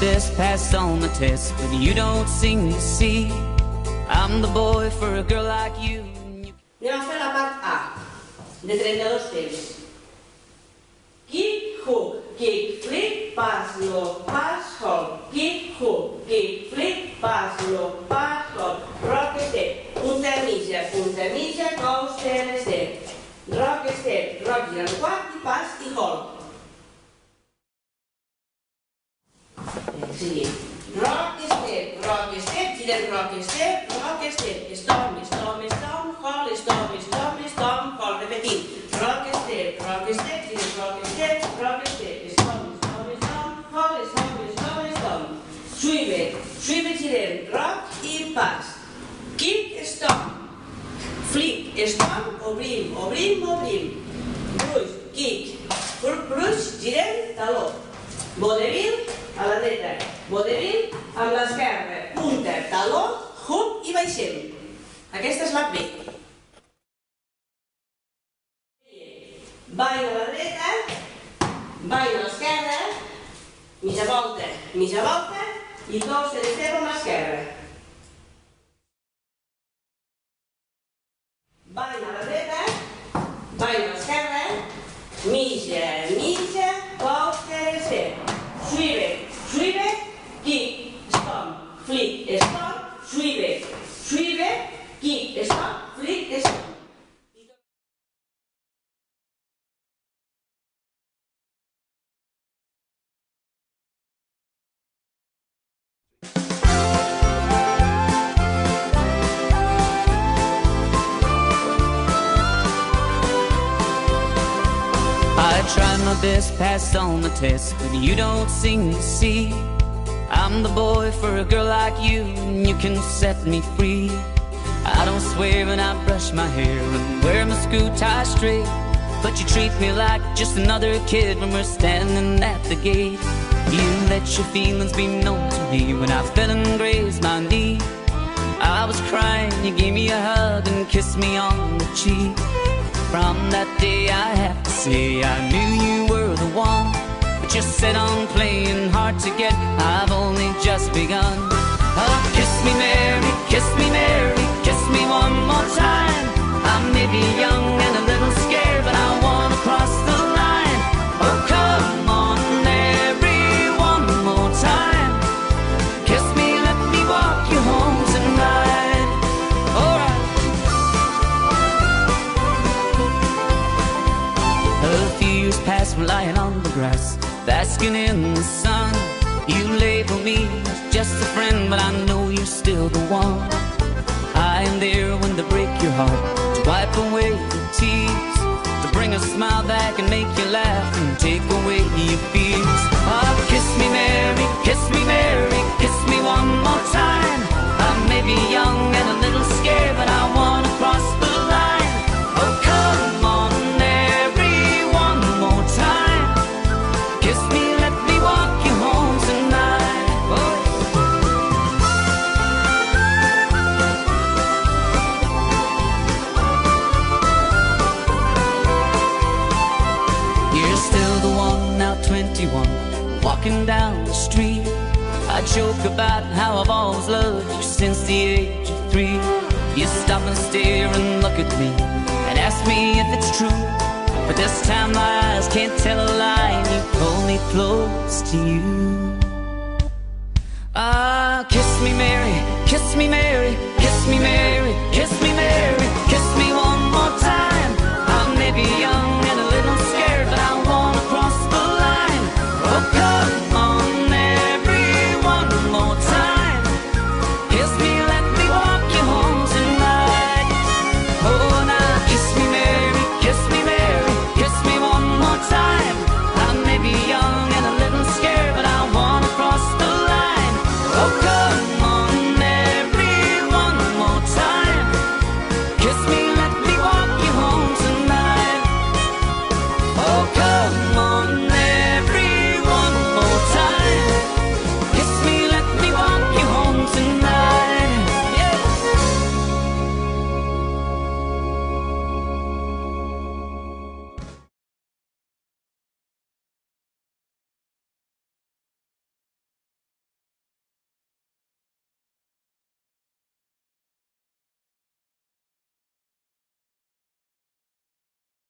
best, pass on the test, but you don't seem to see I'm the boy for a girl like you. Anem a fer la part A, de 32 temps. Kick, hook, kick, flip, pass, low, pass, hold. Kick, hook, kick, flip, pass, low, pass, hold. Rock step, punta mitja, coaster step. Rock step, rock gira en quart i pass i hold. Sigui, rock step, girem rock step, stomp, hold, repetim. Rock step, girem rock step, stomp, hold, swivel, girem rock i pass. Kick, stomp, flip, stomp, obrim, bruix, kick, bruix, girem, taló. Vodevil a la dreta, vodevil amb l'esquerra, punta, taló, hook i baixem. Aquesta és la B. Ball a la dreta, ball a l'esquerra, mitja volta i coaster step amb l'esquerra. Ball a la dreta, ball a l'esquerra, mitja, coaster step. Swivel, kick, stomp, flip, stomp, swivel, kick, stomp, flip, stomp. I try my best, pass on the test, but you don't seem to see I'm the boy for a girl like you, and you can set me free. I don't swear when I brush my hair and wear my screw tie straight, but you treat me like just another kid when we're standing at the gate. You let your feelings be known to me when I fell and grazed my knee. I was crying, you gave me a hug and kissed me on the cheek. From that day I have to say I knew you were the one, but you're set on playing hard to get, I've only just begun. Oh, kiss me Mary, kiss me Mary, kiss me one more time. I may be young and a little scared, but I wanna cross the line. Oh, come on Mary, one more time. Kiss me, let me walk you home tonight. Alright. A few years past, we're lying on the grass, basking in the sun. You label me as just a friend, but I know you're still the one. I am there when they break your heart, to wipe away your tears, to bring a smile back and make you laugh and take away your fears. Oh, kiss me Mary, kiss me Mary, kiss me one more time. I may be young and a little scared, but I wanna cross the line. Oh, come on Mary, one more time. Kiss me, let me walk you home tonight. Oh. You're still the one, now 21, walking down the street. I joke about how I've always loved you since the age of 3. You stop and stare and look at me and ask me if it's true, but this time my eyes can't tell a lie and you pull me close to you. Ah, kiss me Mary,